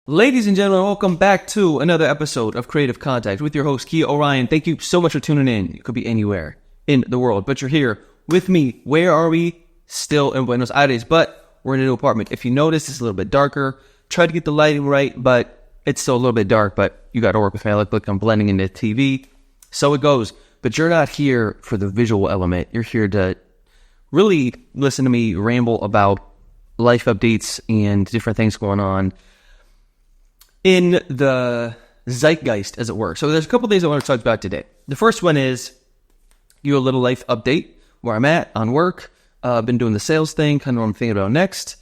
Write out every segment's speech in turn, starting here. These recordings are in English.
Ladies and gentlemen, welcome back to another episode of Creative Contact with your host, Kia Orion. Thank you so much for tuning in. You could be anywhere in the world, but you're here with me. Where are we? Still in Buenos Aires, but we're in a new apartment. If you notice, it's a little bit darker. Try to get the lighting right, but it's still a little bit dark, but you got to work with me. Look, I'm blending into TV. So it goes. But you're not here for the visual element. You're here to really listen to me ramble about life updates and different things going on in the zeitgeist, as it were. So there's a couple things I want to talk about today. The first one is a little life update, where I'm at on work. I've been doing the sales thing, kind of what I'm thinking about next.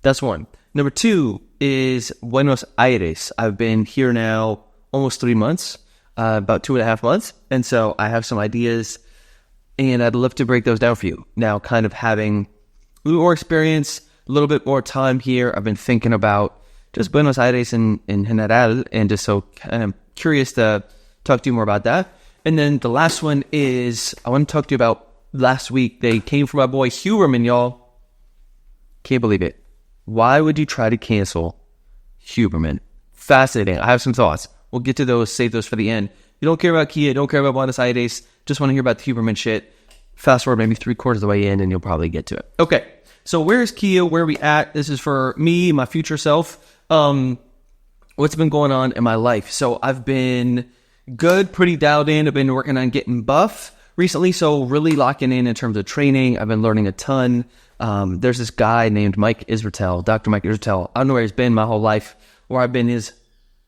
That's one. Number two is Buenos Aires. I've been here now almost 3 months, about 2.5 months. And so I have some ideas, and I'd love to break those down for you. Now, kind of having a little more experience, a little bit more time here, I've been thinking about just Buenos Aires in general, and just so kind of curious to talk to you more about that. And then the last one is, I want to talk to you about last week. They came from my boy HUBERMAN, y'all. Can't believe it. Why would you try to cancel HUBERMAN? Fascinating. I have some thoughts. We'll get to those, save those for the end. You don't care about Kia, don't care about Buenos Aires, just want to hear about the HUBERMAN shit. Fast forward maybe 3/4 of the way in, and you'll probably get to it. Okay, so where's Kia? Where are we at? This is for me, my future self. What's been going on in my life? So I've been good, pretty dialed in. I've been working on getting buff recently, so really locking in terms of training. I've been learning a ton. There's this guy named Mike Israetel, Dr. Mike Israetel. I don't know where he's been my whole life, or I've been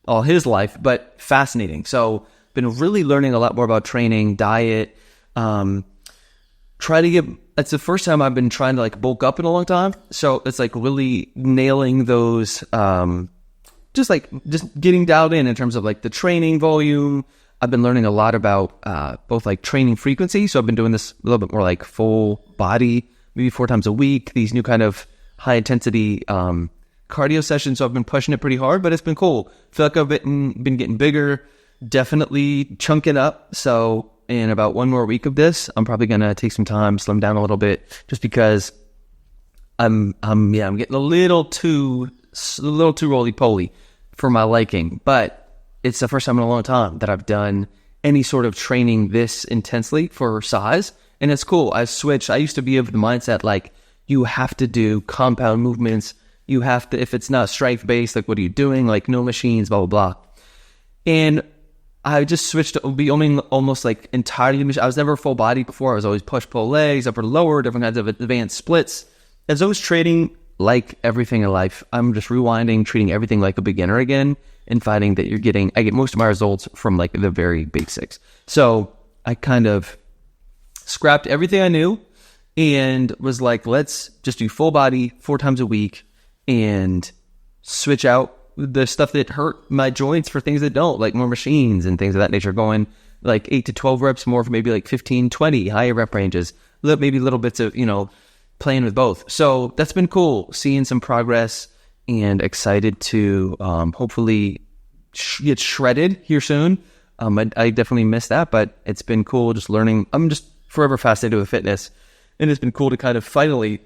all his life, but fascinating. So been really learning a lot more about training, diet. It's the first time I've been trying to bulk up in a long time. So it's really nailing those, just getting dialed in terms of the training volume. I've been learning a lot about both training frequency. So I've been doing this a little bit more full body, maybe 4 times a week, these new kind of high intensity cardio sessions. So I've been pushing it pretty hard, but it's been cool. I feel like I've been getting bigger, definitely chunking up. So in about 1 more week of this, I'm probably going to take some time, slim down a little bit, just because I'm getting a little too roly-poly for my liking. But it's the first time in a long time that I've done any sort of training this intensely for size, and it's cool. I switched. I used to be of the mindset you have to do compound movements. You have to, if it's not strength-based, what are you doing? No machines, blah, blah, blah. And I just switched to be almost entirely machine. I was never full body before. I was always push, pull legs, upper, lower, different kinds of advanced splits. As I was training, like everything in life, I'm just rewinding, treating everything like a beginner again, and finding that I get most of my results from the very basics. So I kind of scrapped everything I knew and was let's just do full body 4 times a week and switch out the stuff that hurt my joints for things that don't, more machines and things of that nature, going 8 to 12 reps, more for maybe 15, 20 higher rep ranges, maybe little bits of, playing with both. So that's been cool, seeing some progress, and excited to hopefully get shredded here soon. I definitely missed that, but it's been cool just learning. I'm just forever fascinated with fitness, and it's been cool to kind of finally,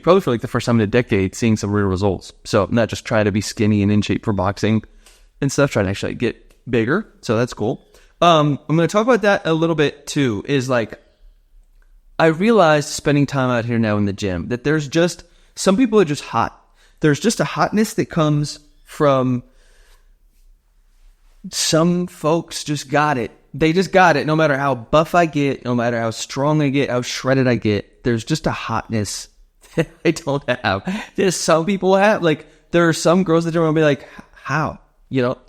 probably for the first time in a decade, seeing some real results. So I'm not just trying to be skinny and in shape for boxing and stuff, trying to actually get bigger. So that's cool. I'm going to talk about that a little bit too, is I realized spending time out here now in the gym that there's just, some people are just hot. There's just a hotness that comes from some folks just got it. They just got it. No matter how buff I get, no matter how strong I get, how shredded I get, there's just a hotness I don't have. There's some people have, there are some girls that are be how?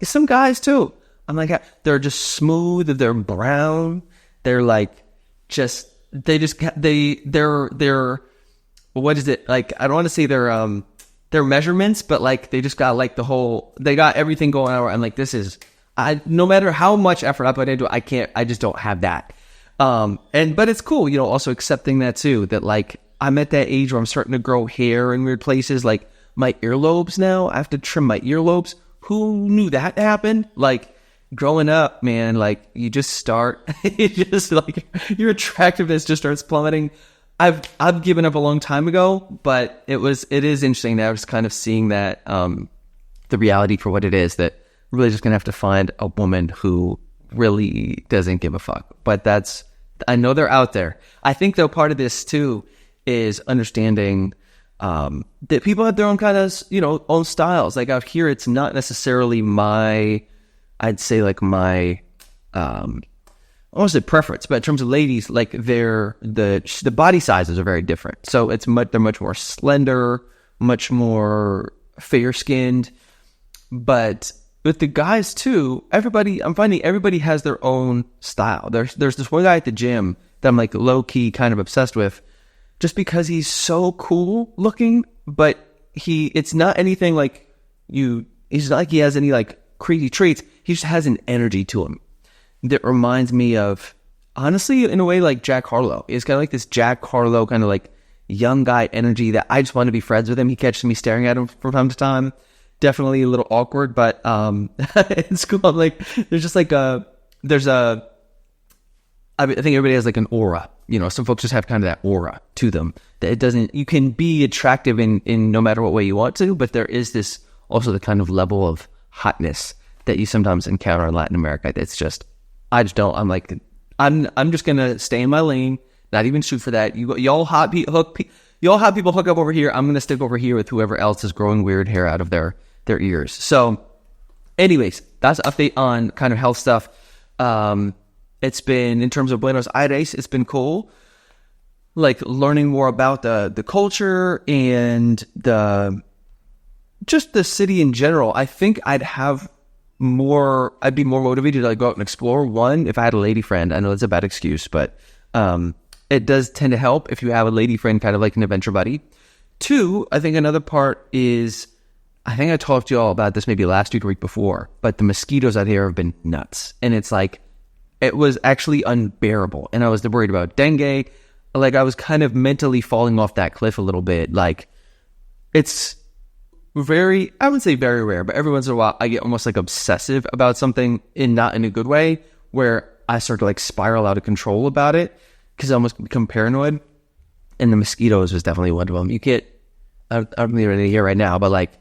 Some guys too. I'm they're just smooth, they're brown, they're they're what is it? I don't want to say their measurements, but they just got they got everything going on. I'm this is, no matter how much effort I put into it, I just don't have that. But it's cool, also accepting that too, that I'm at that age where I'm starting to grow hair in weird places, my earlobes now. I have to trim my earlobes. Who knew that happened? Growing up, man, you just start, your attractiveness just starts plummeting. I've given up a long time ago, but it is interesting now just kind of seeing that the reality for what it is, that we're really just going to have to find a woman who really doesn't give a fuck. But I know they're out there. I think, though, part of this, too, is understanding that people have their own kind of, own styles. Like out here, it's not necessarily I'd say like my, I won't say preference, but in terms of ladies, like the body sizes are very different. So they're much more slender, much more fair skinned. But with the guys too, I'm finding everybody has their own style. There's this one guy at the gym that I'm like low key kind of obsessed with, just because he's so cool looking. But it's not anything like he's not like he has any like crazy traits. He just has an energy to him that reminds me of, honestly, in a way, like Jack Harlow. It's kind of like this Jack Harlow kind of like young guy energy that I just want to be friends with him. He catches me staring at him from time to time. Definitely a little awkward, but it's cool. I'm like, there's just like I think everybody has like an aura. Some folks just have kind of that aura to them that you can be attractive in no matter what way you want to, but there is this also the kind of level of hotness that you sometimes encounter in Latin America. It's just, I just don't. I'm like, I'm just gonna stay in my lane, not even shoot for that. Y'all hot people hook up over here. I'm gonna stick over here with whoever else is growing weird hair out of their ears. So, anyways, that's an update on kind of health stuff. It's been, in terms of Buenos Aires, it's been cool. Like learning more about the culture and just the city in general. I think I'd be more motivated to like go out and explore. One, if I had a lady friend. I know that's a bad excuse, but it does tend to help if you have a lady friend, kind of like an adventure buddy. Two, I think another part is, I think I talked to you all about this maybe last week or week before, but the mosquitoes out here have been nuts. And it's like, it was actually unbearable. And I was worried about dengue. Like I was kind of mentally falling off that cliff a little bit. Like it's I wouldn't say very rare, but every once in a while I get almost like obsessive about something, not in a good way, where I start to like spiral out of control about it because I almost become paranoid. And the mosquitoes was definitely one of them. I don't need it here right now, but like,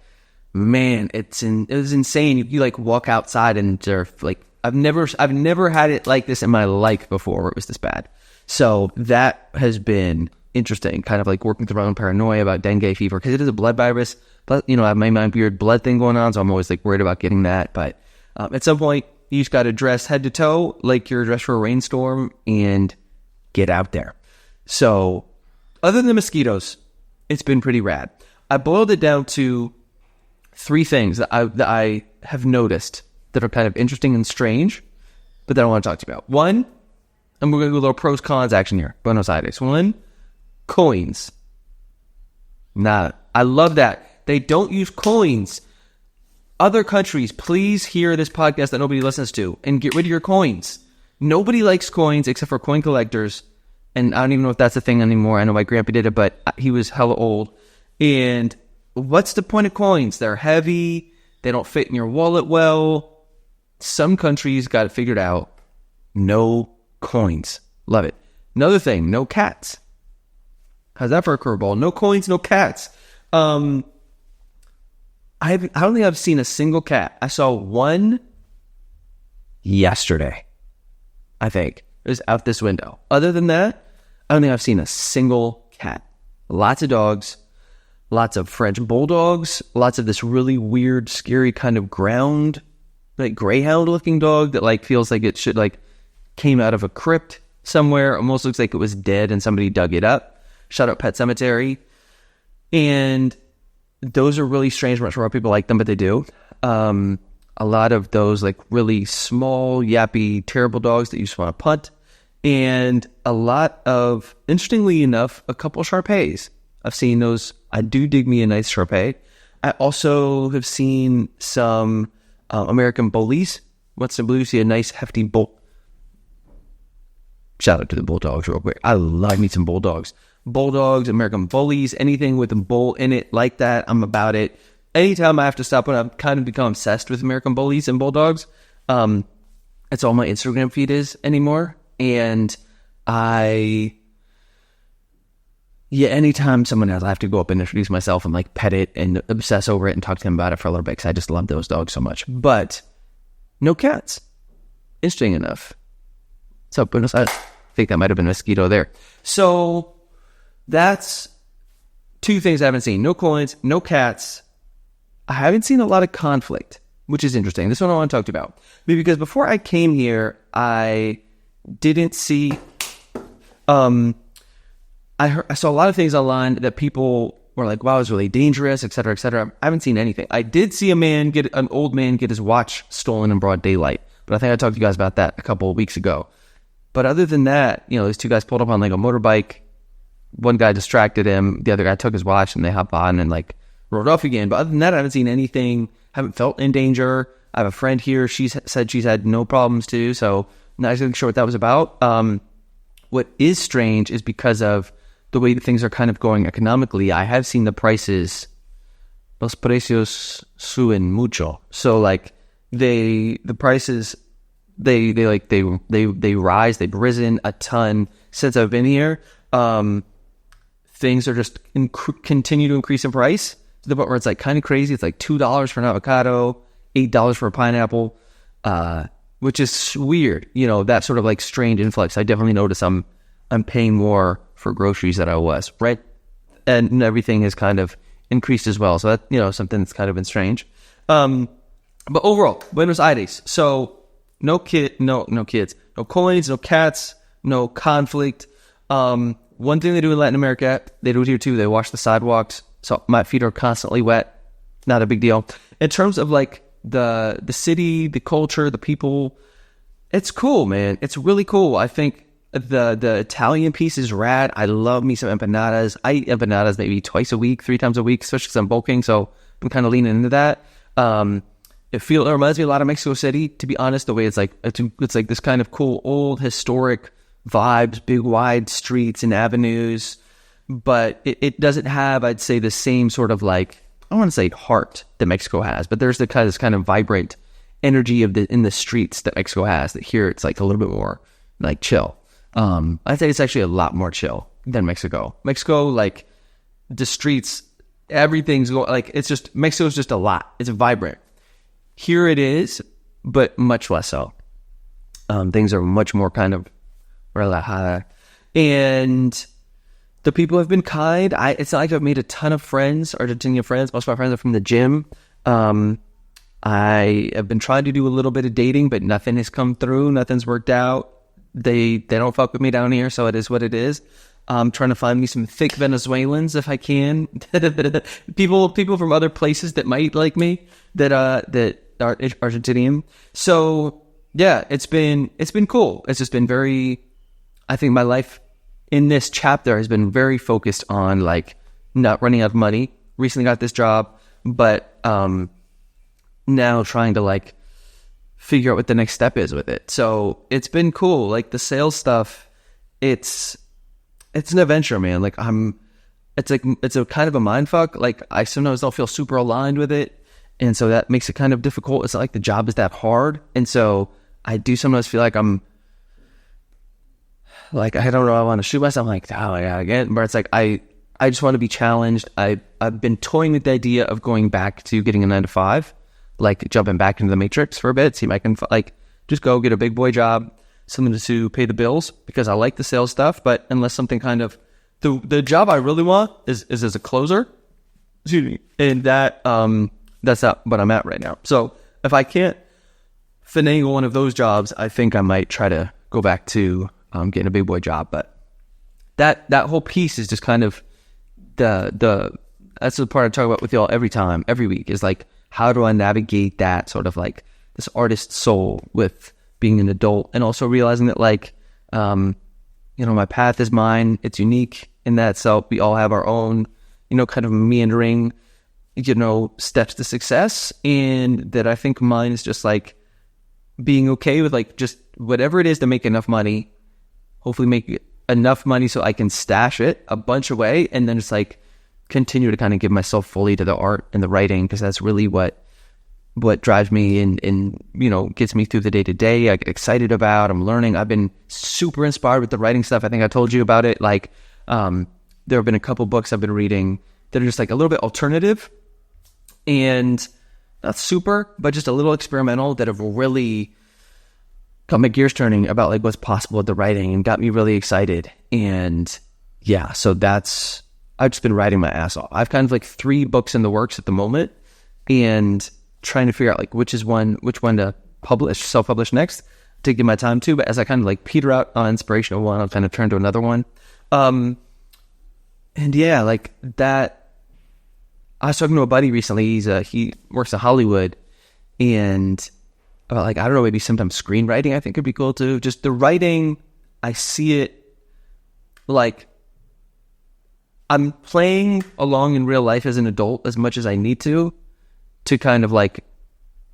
man, it was insane. You like walk outside and they're like, I've never had it like this in my life before where it was this bad. So that has been interesting, kind of like working through my own paranoia about dengue fever, because it is a blood virus. But I have my weird blood thing going on, so I'm always like worried about getting that. But at some point, you just got to dress head to toe like you're dressed for a rainstorm and get out there. So other than the mosquitoes, it's been pretty rad. I boiled it down to 3 things that I have noticed that are kind of interesting and strange, but that I want to talk to you about. One, and we're going to do a little pros cons action here. Buenos Aires. 1, coins. Nah, I love that. They don't use coins. Other countries, please hear this podcast that nobody listens to and get rid of your coins. Nobody likes coins except for coin collectors. And I don't even know if that's a thing anymore. I know my grandpa did it, but he was hella old. And what's the point of coins? They're heavy. They don't fit in your wallet well. Some countries got it figured out. No coins. Love it. Another thing, no cats. How's that for a curveball? No coins, no cats. I don't think I've seen a single cat. I saw one yesterday, I think. It was out this window. Other than that, I don't think I've seen a single cat. Lots of dogs, lots of French bulldogs, lots of this really weird, scary kind of greyhound-looking dog that like feels like it should like came out of a crypt somewhere. Almost looks like it was dead and somebody dug it up. Shout out Pet Cemetery. And those are really strange. I'm not sure why people like them, but they do. A lot of those like really small, yappy, terrible dogs that you just want to punt. And a lot of, interestingly enough, a couple Shar-Peis. I've seen those. I do dig me a nice Shar-Pei. I also have seen some American Bullies. What's the blue? See a nice hefty bull. Shout out to the Bulldogs real quick. I love me some Bulldogs. Bulldogs, American Bullies, anything with a bull in it like that, I'm about it. Anytime I have to stop when I've kind of become obsessed with American Bullies and Bulldogs, it's all my Instagram feed is anymore. And I yeah, anytime someone else, I have to go up and introduce myself and like pet it and obsess over it and talk to them about it for a little bit because I just love those dogs so much. But no cats. Interesting enough. So Buenos Aires, I think that might have been a mosquito there. So that's two things I haven't seen. No coins, no cats. I haven't seen a lot of conflict, which is interesting. This one I want to talk to you about. Because before I came here, I didn't see... I saw a lot of things online that people were like, wow, it's really dangerous, et cetera, et cetera. I haven't seen anything. I did see an old man get his watch stolen in broad daylight. But I think I talked to you guys about that a couple of weeks ago. But other than that, these two guys pulled up on like a motorbike. One guy distracted him. The other guy took his watch and they hopped on and like rode off again. But other than that, I haven't seen anything. Haven't felt in danger. I have a friend here. She's said she's had no problems too. So not exactly sure what that was about. What is strange is because of the way that things are kind of going economically, I have seen the prices, los precios suben mucho. So like the prices, they rise, they've risen a ton since I've been here. Things are just continue to increase in price to the point where it's like kind of crazy. It's like $2 for an avocado, $8 for a pineapple, which is weird. That sort of like strange influx. I definitely notice I'm paying more for groceries than I was, right? And everything has kind of increased as well. So that, something that's kind of been strange. But overall, Buenos Aires. So no kids, no coins, no cats, no conflict. One thing they do in Latin America, they do it here too. They wash the sidewalks. So my feet are constantly wet. Not a big deal. In terms of like the city, the culture, the people, it's cool, man. It's really cool. I think the Italian piece is rad. I love me some empanadas. I eat empanadas maybe twice a week, 3 times a week, especially because I'm bulking. So I'm kind of leaning into that. It reminds me a lot of Mexico City, to be honest. The way it's like this kind of cool old historic vibes, big wide streets and avenues, but it doesn't have, I'd say, the same sort of like, I don't want to say heart that Mexico has, but there's this kind of vibrant energy in the streets that Mexico has. That here it's like a little bit more like chill. I'd say it's actually a lot more chill than Mexico. Mexico, like the streets, everything's going like Mexico's just a lot. It's vibrant. Here it is, but much less so. Things are much more kind of relajada, and the people have been kind. It's not like I've made a ton of friends, Argentinian friends. Most of my friends are from the gym. I have been trying to do a little bit of dating, but nothing has come through. Nothing's worked out. They don't fuck with me down here, so it is what it is. I'm trying to find me some thick Venezuelans if I can. people from other places that might like me that are Argentinian. So yeah, it's been cool. It's just been very. I think my life in this chapter has been very focused on like not running out of money. Recently got this job, but now trying to like figure out what the next step is with it. So it's been cool. Like the sales stuff, it's an adventure, man. Like it's a kind of a mind fuck. Like I sometimes don't feel super aligned with it. And so that makes it kind of difficult. It's not like the job is that hard. And so I do sometimes feel like I'm like, I don't know, I want to shoot myself. I'm like, oh yeah, again. But it's like, I just want to be challenged. I've been toying with the idea of going back to getting a 9-to-5, like jumping back into the matrix for a bit, see if I can like just go get a big boy job, something to pay the bills, because I like the sales stuff. But unless something kind of, the job I really want is as a closer, excuse me, and that's not what I'm at right now. So if I can't finagle one of those jobs, I think I might try to go back to getting a big boy job. But that whole piece is just kind of that's the part I talk about with y'all every week, is like, how do I navigate that sort of like this artist soul with being an adult, and also realizing that like, my path is mine. It's unique in that self. We all have our own, kind of meandering, steps to success. And that I think mine is just like being okay with like just whatever it is to make enough money, hopefully make enough money so I can stash it a bunch away, and then just like continue to kind of give myself fully to the art and the writing, because that's really what drives me and gets me through the day to day. I get excited about, I'm learning. I've been super inspired with the writing stuff. I think I told you about it. Like, there have been a couple books I've been reading that are just like a little bit alternative and not super, but just a little experimental that have really got my gears turning about like what's possible with the writing and got me really excited. And yeah, so I've just been writing my ass off. I've kind of like 3 books in the works at the moment and trying to figure out like which one to self-publish next, to give my time to. But as I kind of like peter out on inspiration of one, I'll kind of turn to another one. And yeah, like that. I was talking to a buddy recently. He works in Hollywood, and about like, I don't know, maybe sometimes screenwriting I think could be cool too. Just the writing, I see it like I'm playing along in real life as an adult as much as I need to kind of like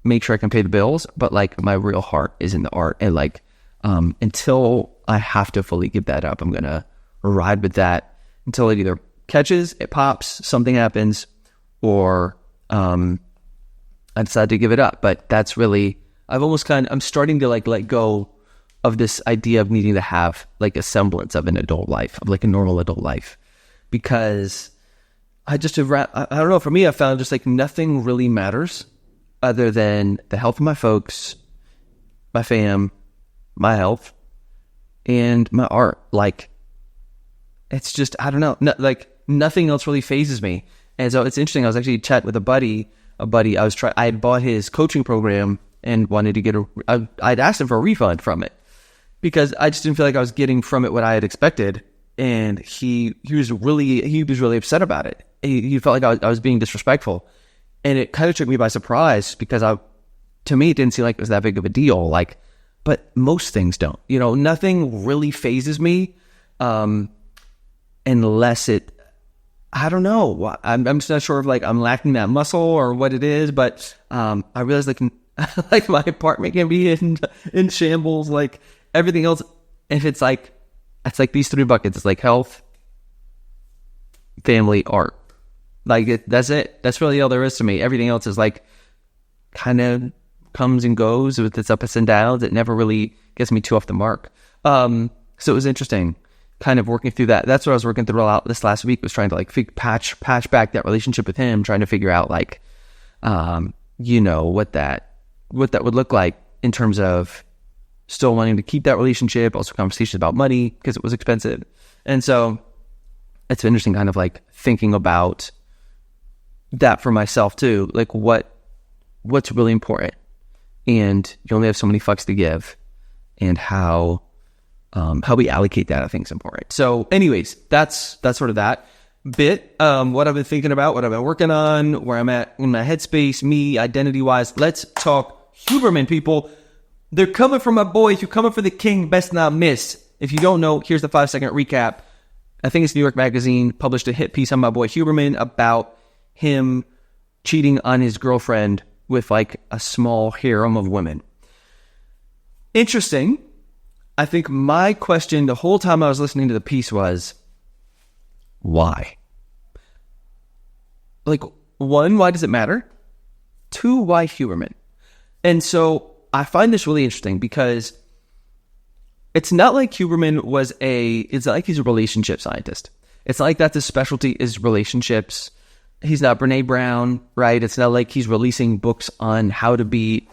make sure I can pay the bills. But like my real heart is in the art, and like until I have to fully give that up, I'm gonna ride with that until it either catches, it pops, something happens, or I decide to give it up. But that's really, I'm starting to like let go of this idea of needing to have like a semblance of an adult life, of like a normal adult life, because I don't know, for me, I found just like nothing really matters other than the health of my folks, my fam, my health, and my art. Like, it's just, I don't know, like nothing else really phases me. And so it's interesting. I was actually chatting with a buddy. I had bought his coaching program and wanted to get I'd asked him for a refund from it because I just didn't feel like I was getting from it what I had expected. And he was really upset about it. He felt like I was being disrespectful, and it kind of took me by surprise because to me, it didn't seem like it was that big of a deal. Like, but most things don't, nothing really phases me, unless I don't know. I'm just not sure if like I'm lacking that muscle or what it is, but I realized like like my apartment can be in shambles, like everything else. If it's like these 3 buckets, it's like health, family, art. Like that's it. That's really all there is to me. Everything else is like kind of comes and goes with its ups and downs. It never really gets me too off the mark. So it was interesting kind of working through that. That's what I was working through out this last week, was trying to like patch back that relationship with him, trying to figure out like, what that would look like in terms of still wanting to keep that relationship, also conversations about money because it was expensive. And so it's interesting kind of like thinking about that for myself too, like what's really important, and you only have so many fucks to give, and how we allocate that I think is important. So anyways, that's sort of that bit, what I've been thinking about, what I've been working on, where I'm at in my headspace, me, identity wise. Let's talk Huberman, people. They're coming for my boys. You're coming for the king, best not miss. If you don't know, here's the 5-second recap. I think it's New York Magazine published a hit piece on my boy Huberman about him cheating on his girlfriend with like a small harem of women. Interesting. I think my question the whole time I was listening to the piece was, why? Like, 1, why does it matter? 2, why Huberman? And so I find this really interesting because it's not like Huberman it's not like he's a relationship scientist. It's not like that's his specialty is relationships. He's not Brene Brown, right? It's not like he's releasing books on how to be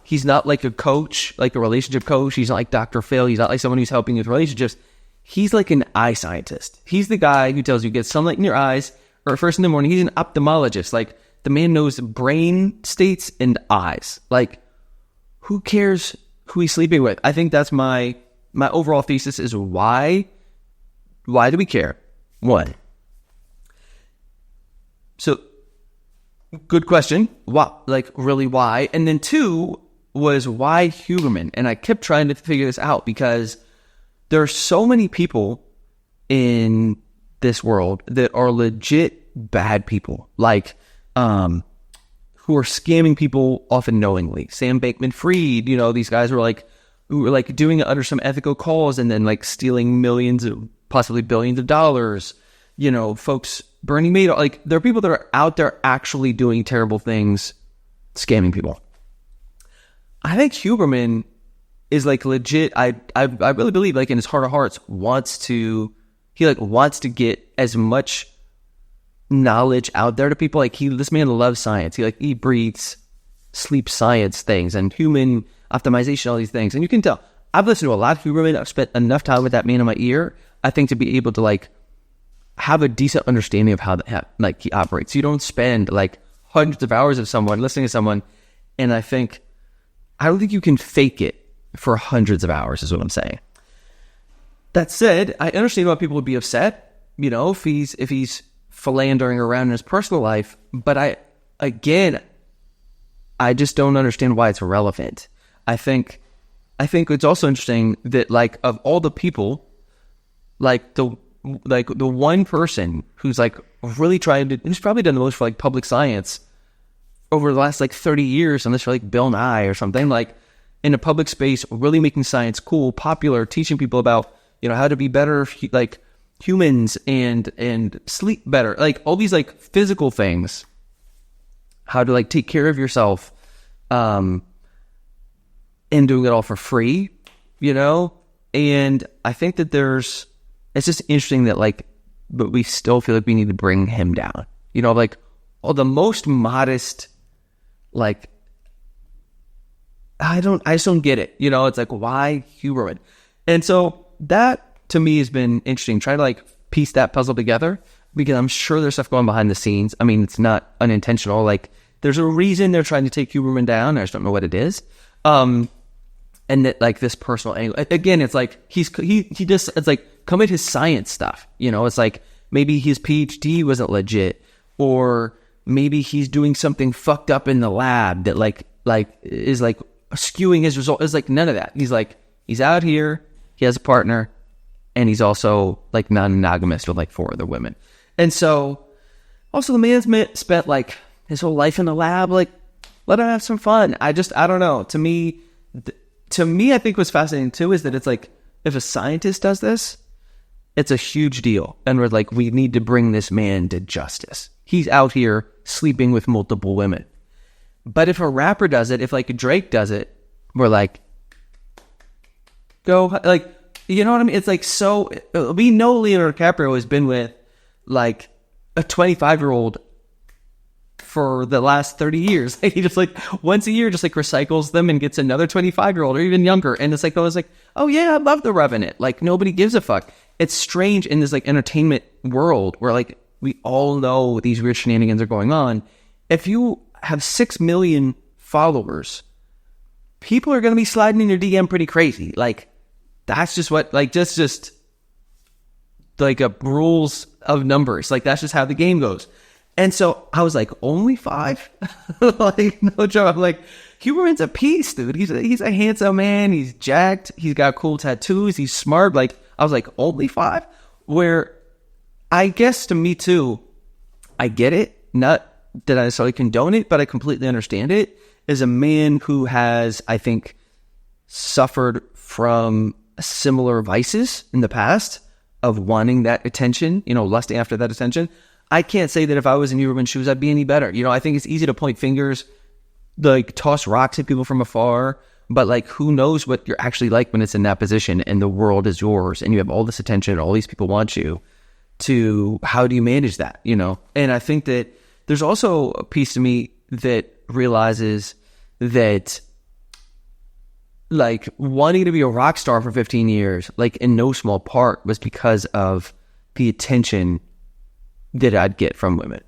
he's not like a coach, like a relationship coach. He's not like Dr. Phil. He's not like someone who's helping with relationships. He's like an eye scientist. He's the guy who tells you get sunlight in your eyes, or first in the morning. He's an ophthalmologist. Like, the man knows brain states and eyes. Like, who cares who he's sleeping with? I think that's my overall thesis is why do we care? 1. So, good question. Why? Like, really, why? And then 2 was why Huberman? And I kept trying to figure this out because there are so many people in this world that are legit bad people, like who are scamming people often knowingly. Sam Bankman-Fried, these guys who were like doing it under some ethical cause and then like stealing millions of, possibly billions of dollars. Folks, Bernie Madoff, like there are people that are out there actually doing terrible things, scamming people. I think Huberman is like legit. I really believe, like in his heart of hearts, wants to he like wants to get as much knowledge out there to people. Like this man loves science. He breathes, sleeps science things and human optimization, all these things. And you can tell I've listened to a lot of Huberman. I've spent enough time with that man in my ear, I think, to be able to like have a decent understanding of how like he operates. You don't spend like hundreds of hours of someone listening to someone, and I don't think you can fake it for hundreds of hours, is what I'm saying. That said, I understand why people would be upset, if he's philandering around in his personal life, but I just don't understand why it's relevant. I think it's also interesting that like of all the people, like the one person who's like really who's probably done the most for like public science over the last like 30 years, unless you're like Bill Nye or something, like in a public space, really making science cool, popular, teaching people about, how to be better, like humans and sleep better, like all these like physical things, how to like take care of yourself, and doing it all for free, and I think that it's just interesting that like, but we still feel like we need to bring him down, like the most modest, like, I just don't get it. It's like, why Huberman? And so that to me has been interesting, trying to like piece that puzzle together, because I'm sure there's stuff going behind the scenes. I mean, it's not unintentional. Like there's a reason they're trying to take Huberman down. I just don't know what it is. And that like this personal angle, again, it's like he just, it's like come at his science stuff. It's like maybe his PhD wasn't legit, or maybe he's doing something fucked up in the lab that like is like skewing his result. It's like none of that. He's like, he's out here, he has a partner, and he's also like non-monogamous with like 4 other women. And so also the man's spent like his whole life in the lab, like let him have some fun. I don't know. To me, I think what's fascinating too is that it's like, if a scientist does this, it's a huge deal. And we're like, we need to bring this man to justice. He's out here sleeping with multiple women. But if a rapper does it, if like Drake does it, we're like, go, like, you know what I mean? It's like, so we know Leonardo DiCaprio has been with like a 25-year-old for the last 30 years. He just like once a year just like recycles them and gets another 25-year-old or even younger. And it's like, I was like, oh yeah, I love The Revenant. Like nobody gives a fuck. It's strange in this like entertainment world where like we all know these weird shenanigans are going on. If you have 6 million followers, people are going to be sliding in your DM pretty crazy. Like that's just what, like just like a rules of numbers. Like that's just how the game goes. And so I was like, only 5? Like, no joke. I'm like, Huberman's a piece, dude. He's a handsome man. He's jacked. He's got cool tattoos. He's smart. Like, I was like, only 5? Where I guess to me too, I get it. Not that I necessarily condone it, but I completely understand it. As a man who has, I think, suffered from similar vices in the past of wanting that attention, lusting after that attention. I can't say that if I was in Huberman's shoes, I'd be any better. I think it's easy to point fingers, like toss rocks at people from afar, but like who knows what you're actually like when it's in that position and the world is yours and you have all this attention and all these people want you to, how do you manage that, And I think that there's also a piece to me that realizes that like wanting to be a rock star for 15 years, like in no small part was because of the attention that I'd get from women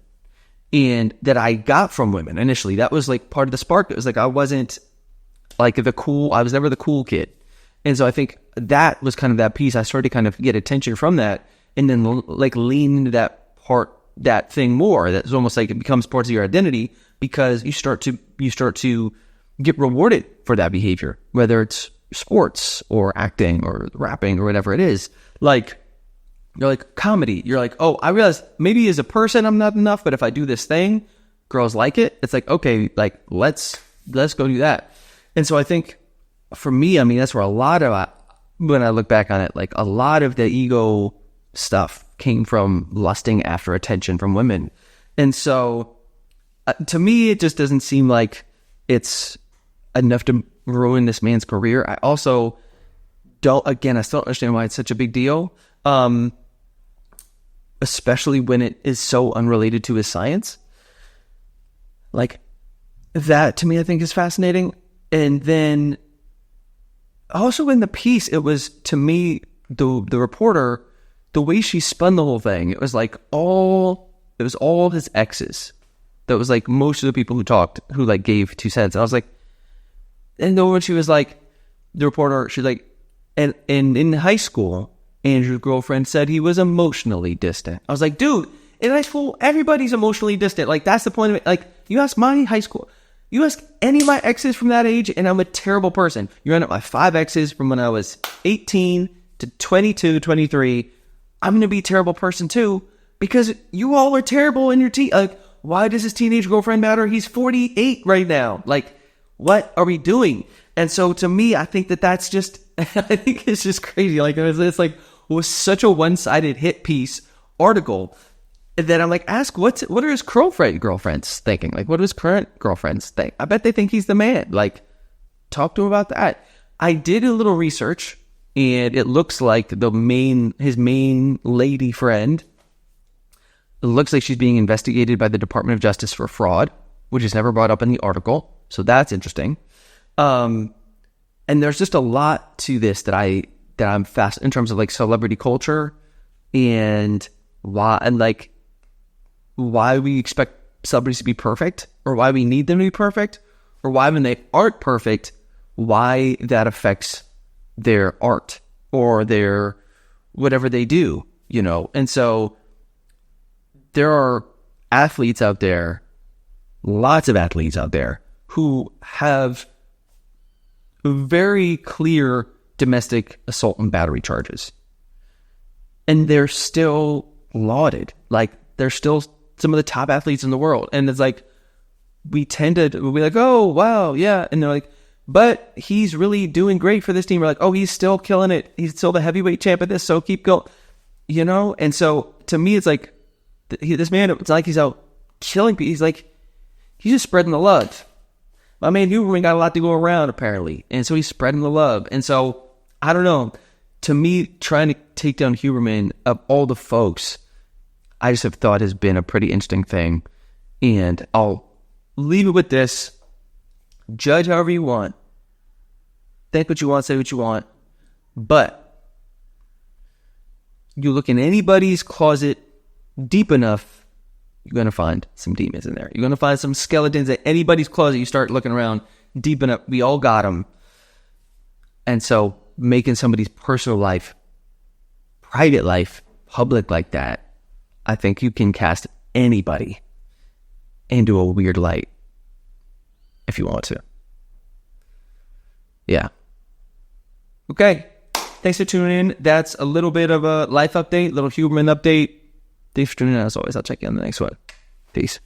and that I got from women initially. That was like part of the spark. It was like, I wasn't like I was never the cool kid. And so I think that was kind of that piece. I started to kind of get attention from that and then like lean into that thing more. That's almost like it becomes part of your identity because you start to get rewarded for that behavior, whether it's sports or acting or rapping or whatever it is. Like, you're like comedy. You're like, oh, I realize maybe as a person I'm not enough, but if I do this thing, girls like it. It's like, okay, like let's go do that. And so I think for me, I mean, that's where a lot of, when I look back on it, like a lot of the ego stuff came from lusting after attention from women. And so to me, it just doesn't seem like it's enough to ruin this man's career. I also I still don't understand why it's such a big deal. especially when it is so unrelated to his science. Like, that to me, I think is fascinating. And then also in the piece, it was, to me, the reporter, the way she spun the whole thing, it was like all his exes. That was like most of the people who talked, who like gave 2 cents. And I was like, and then when she was like, the reporter, she's like, and in high school, Andrew's girlfriend said he was emotionally distant. I was like, dude, in high school, everybody's emotionally distant. Like, that's the point of it. Like, you ask my high school, you ask any of my exes from that age, and I'm a terrible person. You run up my 5 exes from when I was 18 to 22, 23. I'm going to be a terrible person too, because you all are terrible in your like, why does his teenage girlfriend matter? He's 48 right now. Like, what are we doing? And so to me, I think that's just, I think it's just crazy. Like, it's like, it was such a one-sided hit piece article that I'm like, ask what are his girlfriends thinking? Like, what do his current girlfriends think? I bet they think he's the man. Like, talk to him about that. I did a little research, and it looks like his main lady friend, it looks like she's being investigated by the Department of Justice for fraud, which is never brought up in the article. So that's interesting. And there's just a lot to this that I'm fast in terms of like celebrity culture and why we expect celebrities to be perfect, or why we need them to be perfect, or why when they aren't perfect, why that affects their art or their whatever they do, you know. And so there are athletes out there, lots of athletes out there, who have very clear domestic assault and battery charges. And they're still lauded. Like, they're still some of the top athletes in the world. And it's like, we'll be like, oh, wow, yeah. And they're like, but he's really doing great for this team. We're like, oh, he's still killing it. He's still the heavyweight champ of this, so keep going. You know? And so, to me, it's like, this man, it's like he's out killing people. He's like, he's just spreading the love. My man Huberman got a lot to go around, apparently. And so he's spreading the love. And so, I don't know. To me, trying to take down Huberman, of all the folks, I just have thought has been a pretty interesting thing. And I'll leave it with this. Judge however you want. Think what you want, say what you want. But you look in anybody's closet deep enough, you're going to find some demons in there. You're going to find some skeletons at anybody's closet. You start looking around deep enough. We all got them. And so making somebody's personal life, private life, public like that, I think you can cast anybody into a weird light if you want to. Yeah. Okay. Thanks for tuning in. That's a little bit of a life update, little Huberman update. Thanks for tuning in as always. I'll check you on the next one. Peace.